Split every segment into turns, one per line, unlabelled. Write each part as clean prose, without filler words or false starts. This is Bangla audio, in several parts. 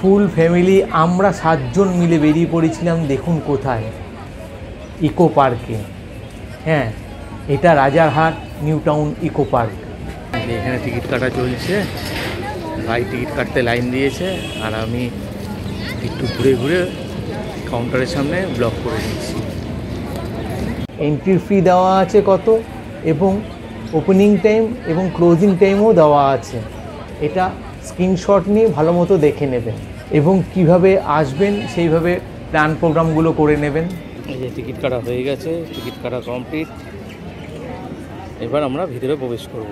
ফুল ফ্যামিলি আমরা 7 জন মিলে বেরিয়ে পড়েছিলাম। দেখুন কোথায়, ইকো পার্কে। হ্যাঁ, এটা Rajarhat new town eco park. এখানে টিকিট কাটা চলছে, ভাই টিকিট কাটতে লাইন দিয়েছে আর আমি একটু ঘুরে ঘুরে কাউন্টারের সামনে ব্লক করে দিচ্ছি। এন্ট্রি ফি দেওয়া আছে কত, এবং ওপেনিং টাইম এবং ক্লোজিং টাইমও দেওয়া আছে। এটা স্ক্রিনশট নিয়ে ভালো মতো দেখে নেবেন এবং কিভাবে আসবেন সেইভাবে প্ল্যান প্রোগ্রামগুলো করে নেবেন। এই যে টিকিট কাটা হয়ে গেছে, টিকিট কাটা কমপ্লিট। এবার আমরা ভিতরে প্রবেশ করব।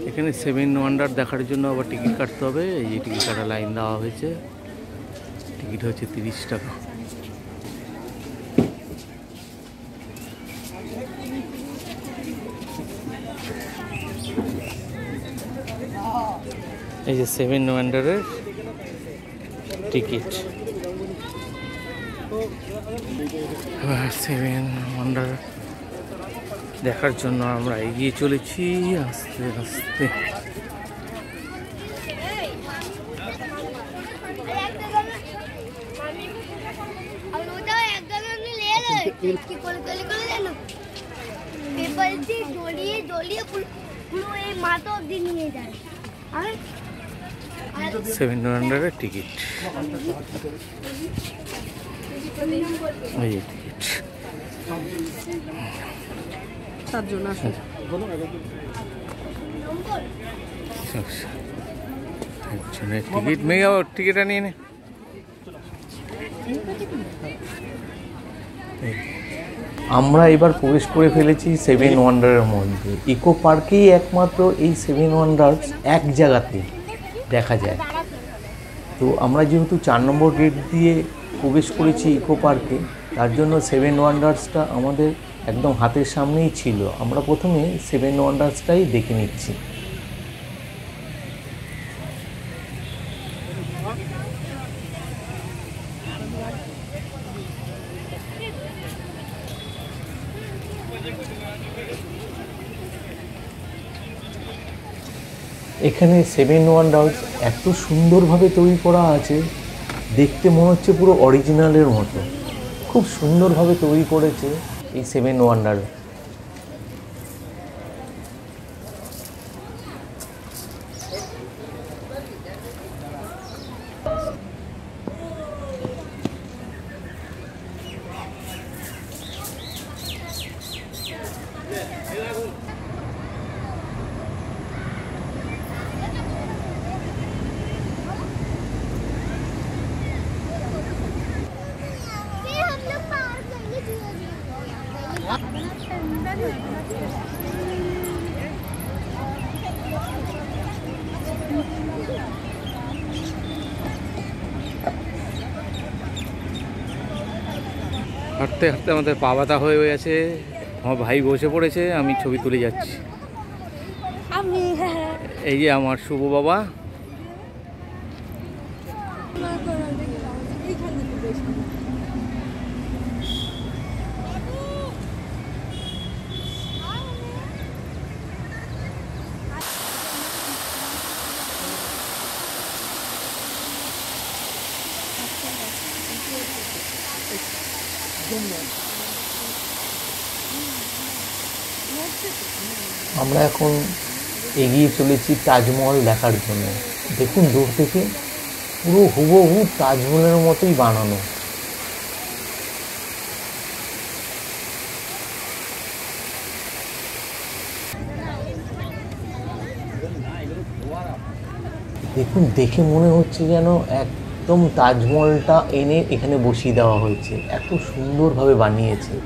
এখানে 7 ওয়ান্ডার দেখার জন্য আবার টিকিট কাটতে হবে। এই যে টিকিট কাটা লাইন দেওয়া হয়েছে, টিকিট হচ্ছে 30 টাকা। এই যে 7 ওয়ান্ডারের টিকিট। 7 ওয়ান্ডার দেখার জন্য আমরা এগিয়ে চলেছি আস্তে আস্তে। সেভেন ওয়ান্ডারের টিকিট, এই টিকিট
7 জন আছে।
টিকিট মেয়ে টিকিটটা নিয়ে নে। আমরা এবার প্রবেশ করে ফেলেছি 7 ওয়ান্ডারের মধ্যে। ইকো পার্কেই একমাত্র এই 7 ওয়ান্ডার্স এক জায়গাতে দেখা যায়। তো আমরা যেহেতু 4 নম্বর গেট দিয়ে প্রবেশ করেছি ইকো পার্কে, তার জন্য 7 ওয়ান্ডার্সটা আমাদের একদম হাতের সামনেই ছিল। আমরা প্রথমে 7 ওয়ান্ডার্সটাই দেখে নিচ্ছি। এখানে 7 ওয়ান্ডার্স এত সুন্দরভাবে তৈরি করা আছে, দেখতে মনে হচ্ছে পুরো অরিজিনালের মতো। খুব সুন্দরভাবে তৈরি করেছে এই 7 ওয়ান্ডার। হাঁটতে হাঁটতে আমাদের পা ব্যথা হয়ে গেছে। আমার ভাই বসে পড়েছে, আমি ছবি তুলে যাচ্ছি। এই যে আমার শুভ বাবা। আমরা এখন এগিয়ে চলেছি তাজমহল দেখার জন্য। দেখুন দূর থেকে পুরো হুবহু তাজমহলের মতোই বানানো। দেখুন, দেখে মনে হচ্ছে যেন একদম তাজমহলটা এনে এখানে বসিয়ে দেওয়া হয়েছে। এত সুন্দরভাবে বানিয়েছে।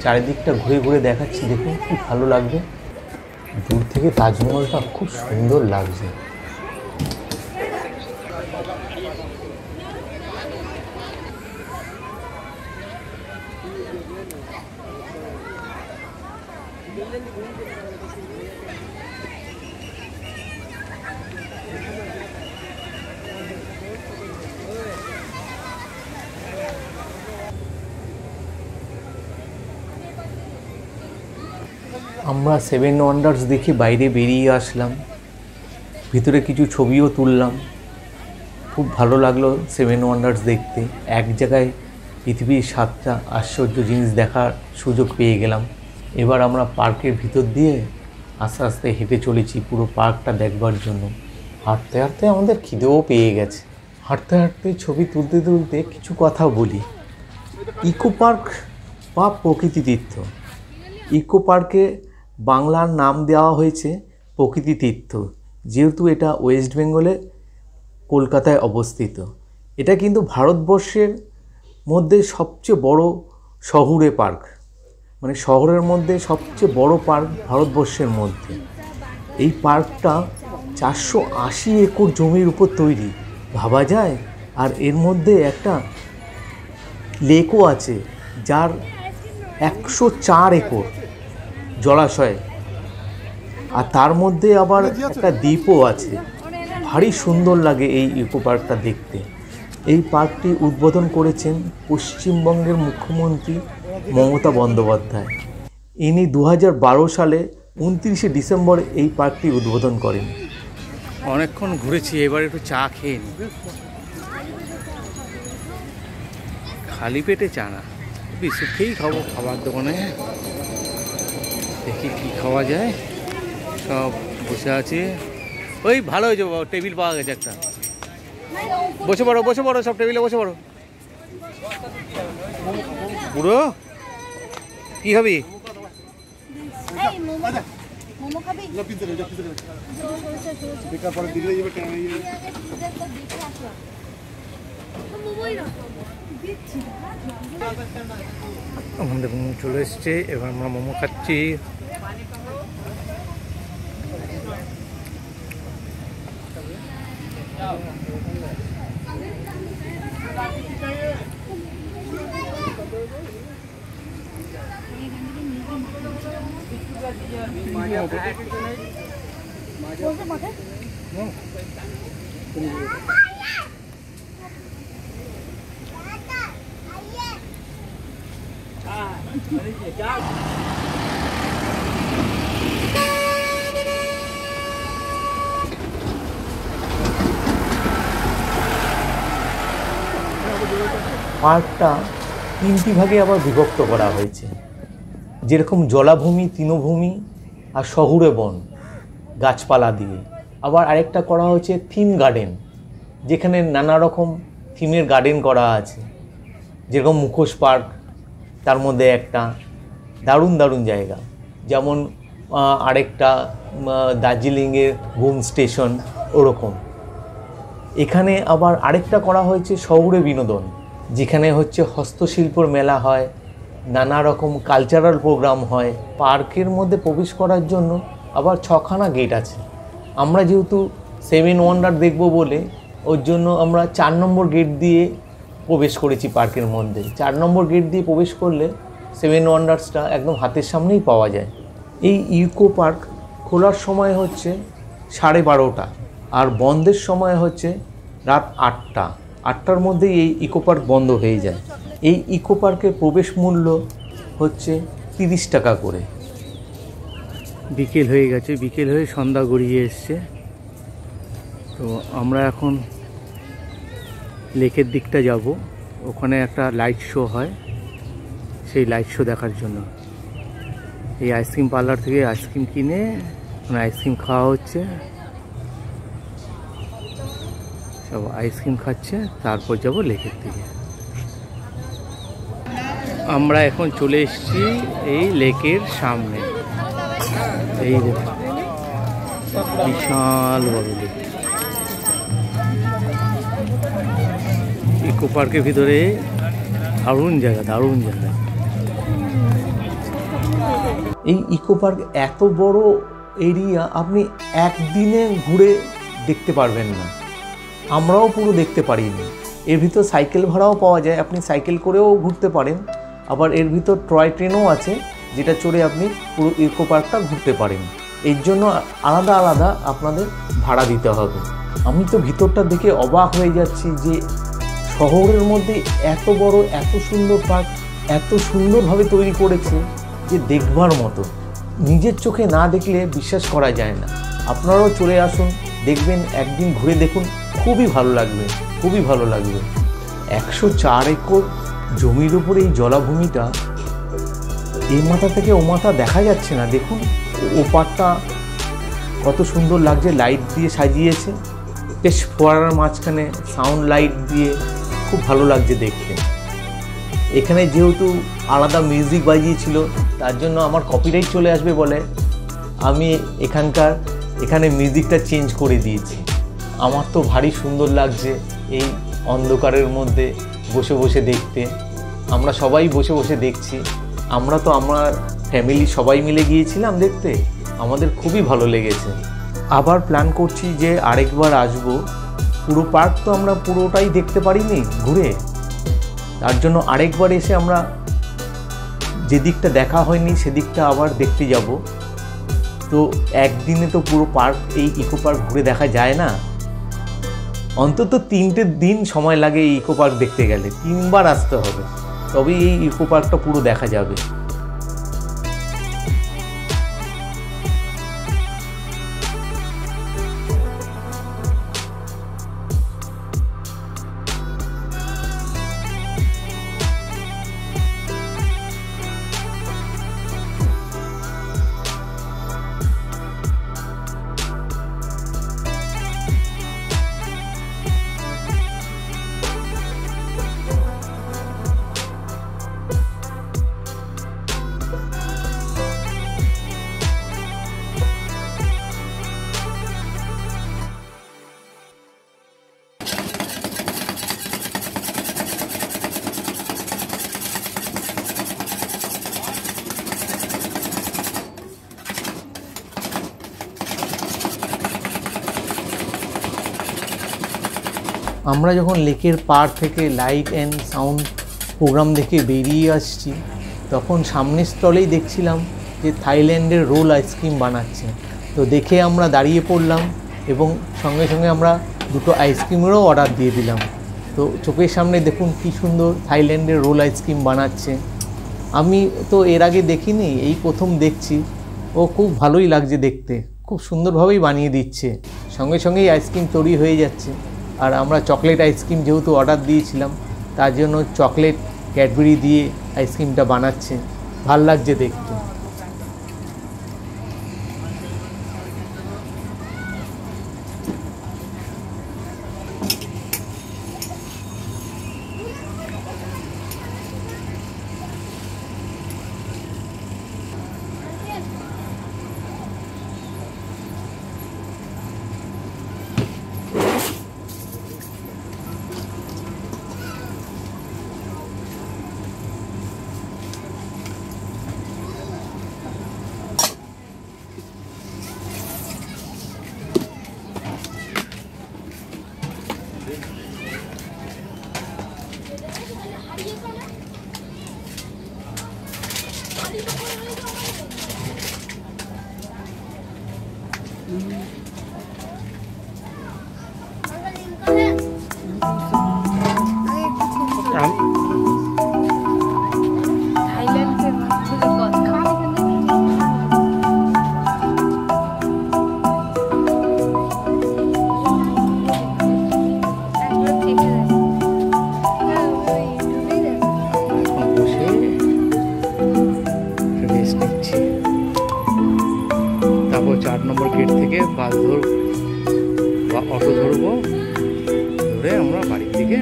চারিদিকটা ঘুরে ঘুরে দেখাচ্ছি, দেখুন কি ভালো লাগবে। দূর থেকে তাজমহলটা খুব সুন্দর লাগছে। আমরা সেভেন ওয়ান্ডার্স দেখে বাইরে বেরিয়ে আসলাম, ভিতরে কিছু ছবিও তুললাম। খুব ভালো লাগলো সেভেন ওয়ান্ডার্স দেখতে। এক জায়গায় পৃথিবীর 7টা আশ্চর্য জিনিস দেখার সুযোগ পেয়ে গেলাম। এবার আমরা পার্কের ভিতর দিয়ে আস্তে আস্তে হেঁটে চলেছি পুরো পার্কটা দেখবার জন্য। হাঁটতে হাঁটতে আমাদের খিদেও পেয়ে গেছে। হাঁটতে হাঁটতে ছবি তুলতে তুলতে কিছু কথা বলি। ইকো পার্ক বা প্রকৃতি তীর্থ। ইকো পার্কে বাংলার নাম দেওয়া হয়েছে প্রকৃতি তীর্থ, যেহেতু এটা ওয়েস্ট বেঙ্গলে কলকাতায় অবস্থিত। এটা কিন্তু ভারতবর্ষের মধ্যে সবচেয়ে বড় শহুরে পার্ক, মানে শহরের মধ্যে সবচেয়ে বড় পার্ক ভারতবর্ষের মধ্যে। এই পার্কটা 480 একর জমির উপর তৈরি, ভাবা যায়। আর এর মধ্যে একটা লেকও আছে, যার 104 একর জলাশয়, আর তার মধ্যে আবার একটা দ্বীপও আছে। ভারী সুন্দর লাগে এই ইকো পার্কটা দেখতে। এই পার্কটি উদ্বোধন করেছেন পশ্চিমবঙ্গের মুখ্যমন্ত্রী মমতা বন্দ্যোপাধ্যায়। ইনি 2012 সালে 29শে ডিসেম্বর এই পার্কটি উদ্বোধন করেন। অনেকক্ষণ ঘুরেছি, এবার একটু চা খেয়ে নিই। খালি পেটে চা না, বিস্কুট খেয়েই খাবো খাবার দোকানে। দেখি কি খাওয়া যায়। সব বসে আছে। ওই ভালো হয়েছে, টেবিল পাওয়া গেছে একটা। বসে পড়ো বসে পড়ো, সব টেবিলে বসে পড়ো। পুরো কি খাবি? আমাদের মোমো চলে এসছে, এবার আমরা মোমো খাচ্ছি। পার্কটা 3টি ভাগে আবার বিভক্ত করা হয়েছে, যেরকম জলাভূমি, তৃণভূমি আর শহুরে বন গাছপালা দিয়ে। আবার আরেকটা করা হয়েছে থিম গার্ডেন, যেখানে নানা রকম থিমের গার্ডেন করা আছে, যেরকম মুখোশ পার্ক তার মধ্যে একটা। দারুণ দারুণ জায়গা। যেমন আরেকটা দার্জিলিংয়ের ঘুম স্টেশন, ওরকম। এখানে আবার আরেকটা করা হয়েছে শহুরে বিনোদন, যেখানে হচ্ছে হস্তশিল্পর মেলা হয়, নানা রকম কালচারাল প্রোগ্রাম হয়। পার্কের মধ্যে প্রবেশ করার জন্য আবার 6খানা গেট আছে। আমরা যেহেতু সেভেন ওয়ান্ডার দেখব বলে ওর জন্য আমরা 4 নম্বর গেট দিয়ে প্রবেশ করেছি পার্কের মধ্যে। 4 নম্বর গেট দিয়ে প্রবেশ করলে সেভেন ওয়ান্ডার্সটা একদম হাতের সামনেই পাওয়া যায়। এই ইকো পার্ক খোলার সময় হচ্ছে 12:30, আর বন্ধের সময় হচ্ছে রাত 8টা। 8টার মধ্যেই এই ইকো পার্ক বন্ধ হয়ে যায়। এই ইকো পার্কের প্রবেশ মূল্য হচ্ছে 30 টাকা করে। বিকেল হয়ে গেছে, বিকেল হয়ে সন্ধ্যা গড়িয়ে এসছে। তো আমরা এখন লেকের দিকটা যাব। ওখানে একটা লাইট শো হয়, সেই লাইট শো দেখার জন্য এই আইসক্রিম পার্লার থেকে আইসক্রিম কিনে আইসক্রিম খাওয়া হচ্ছে। সব আইসক্রিম খাচ্ছে, তারপর যাব লেকের দিকে। আমরা এখন চলে এসেছি এই লেকের সামনে। এই বিশাল বড় লেক। ইকো পার্কের ভিতরে দারুণ জায়গা, দারুণ জায়গা। এই ইকো পার্ক এত বড় এরিয়া আপনি একদিনে ঘুরে দেখতে পারবেন না, আমরাও পুরো দেখতে পারিনি। এর ভিতর সাইকেল ভাড়াও পাওয়া যায়, আপনি সাইকেল করেও ঘুরতে পারেন। আবার এর ভিতর টয় ট্রেনও আছে, যেটা চড়ে আপনি পুরো ইকো পার্কটা ঘুরতে পারেন। এর জন্য আলাদা আলাদা আপনাদের ভাড়া দিতে হবে। আমি তো ভিতরটা দেখে অবাক হয়ে যাচ্ছি যে শহরের মধ্যে এত বড় এত সুন্দর পার্ক এত সুন্দরভাবে তৈরি করেছে যে দেখবার মতো। নিজের চোখে না দেখলে বিশ্বাস করা যায় না। আপনারাও চলে আসুন, দেখবেন, একদিন ঘুরে দেখুন, খুবই ভালো লাগবে, খুবই ভালো লাগবে। 104 একর জমির উপরে এই জলাভূমিটা, এই মাথা থেকে ও মাথা দেখা যাচ্ছে না। দেখুন ও পাড়টা কত সুন্দর লাগছে, লাইট দিয়ে সাজিয়েছে, বেশ ফোয়ারার মাঝখানে সাউন্ড লাইট দিয়ে খুব ভালো লাগছে দেখতে। এখানে যেহেতু আলাদা মিউজিক বাজিয়েছিল, তার জন্য আমার কপিরাইট চলে আসবে বলে আমি এখানে মিউজিকটা চেঞ্জ করে দিয়েছি। আমার তো ভারী সুন্দর লাগছে এই অন্ধকারের মধ্যে বসে বসে দেখতে। আমরা সবাই বসে বসে দেখছি। আমরা ফ্যামিলি সবাই মিলে গিয়েছিলাম দেখতে, আমাদের খুবই ভালো লেগেছে। আবার প্ল্যান করছি যে আরেকবার আসবো। পুরো পার্ক তো আমরা পুরোটাই দেখতে পারিনি ঘুরে, তার জন্য আরেকবার এসে আমরা যে দিকটা দেখা হয়নি সেদিকটা আবার দেখতে যাব। তো একদিনে তো পুরো পার্ক, এই ইকো পার্ক ঘুরে দেখা যায় না, অন্তত 3টে দিন সময় লাগে এই ইকো পার্ক দেখতে গেলে। 3বার আসতে হবে, তবেই এই ইকো পার্কটা পুরো দেখা যাবে। আমরা যখন লেকের পাড় থেকে লাইট অ্যান্ড সাউন্ড প্রোগ্রাম দেখে বেরিয়ে আসছি, তখন সামনের স্টলেই দেখছিলাম যে থাইল্যান্ডের রোল আইসক্রিম বানাচ্ছে। তো দেখে আমরা দাঁড়িয়ে পড়লাম এবং সঙ্গে সঙ্গে আমরা 2টো আইসক্রিমেরও অর্ডার দিয়ে দিলাম। তো চোখের সামনে দেখুন কী সুন্দর থাইল্যান্ডের রোল আইসক্রিম বানাচ্ছে। আমি তো এর আগে দেখিনি, এই প্রথম দেখছি। ও খুব ভালোই লাগছে দেখতে, খুব সুন্দরভাবেই বানিয়ে দিচ্ছে। সঙ্গে সঙ্গেই আইসক্রিম তৈরি হয়ে যাচ্ছে। আর আমরা চকলেট আইসক্রিম যেহেতু অর্ডার দিয়েছিলাম, তার জন্য চকলেট ক্যাডবেরি দিয়ে আইসক্রিমটা বানাচ্ছে, ভাল লাগছে দেখতে। তারপর 4 নম্বর গেট থেকে বাস ধরব বা অটো ধরবো, ধরে আমরা বাড়ির দিকে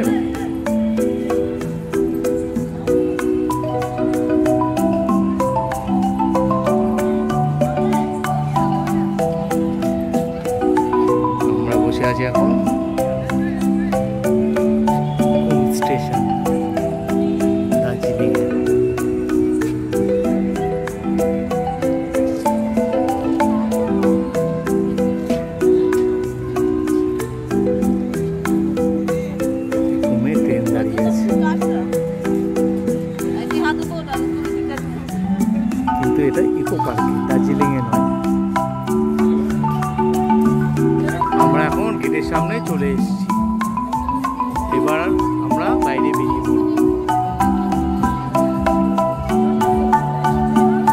আমরা বসে আছি এখন স্টেশন দার্জিলিং। গেটের সামনে চলে এসেছি। এবার আমরা বাইরে বেরিয়ে পড়ব।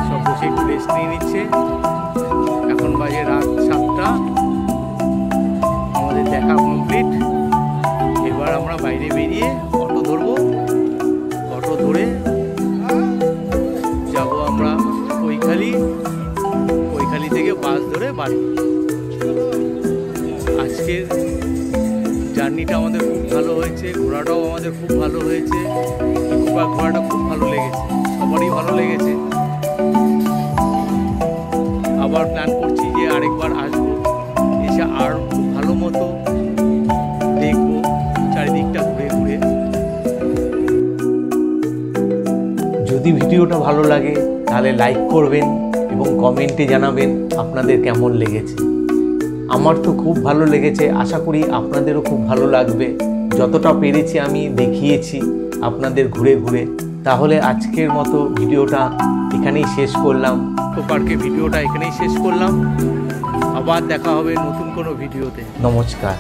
সব বসে একটু রেস্ট নিয়ে নিচ্ছে। এখন বাজে রাত 7টা। আমাদের দেখা কমপ্লিট। এবার আমরা বাইরে বেরিয়ে অটো ধরবো। অটো ধরে যাব আমরা কৈখালি থেকে বাস ধরে বাড়ি। আজকের জার্নিটা আমাদের খুব ভালো হয়েছে, ঘোরাটাও আমাদের খুব ভালো হয়েছে। ইকো পার্ক ঘোরাটা খুব ভালো লেগেছে, সবারই ভালো লেগেছে। আবার প্ল্যান করছি যে আরেকবার আসবো, এসে আর খুব ভালো মতো দেখবো চারিদিকটা ঘুরে ঘুরে। যদি ভিডিওটা ভালো লাগে তাহলে লাইক করবেন এবং কমেন্টে জানাবেন আপনাদের কেমন লেগেছে। আমার তো খুব ভালো লেগেছে, আশা করি আপনাদেরও খুব ভালো লাগবে। যতটা পেরেছি আমি দেখিয়েছি আপনাদের ঘুরে ঘুরে। তাহলে আজকের মতো ভিডিওটা এখানেই শেষ করলাম। ইকো পার্কের ভিডিওটা এখানেই শেষ করলাম। আবার দেখা হবে নতুন কোনো ভিডিওতে। নমস্কার।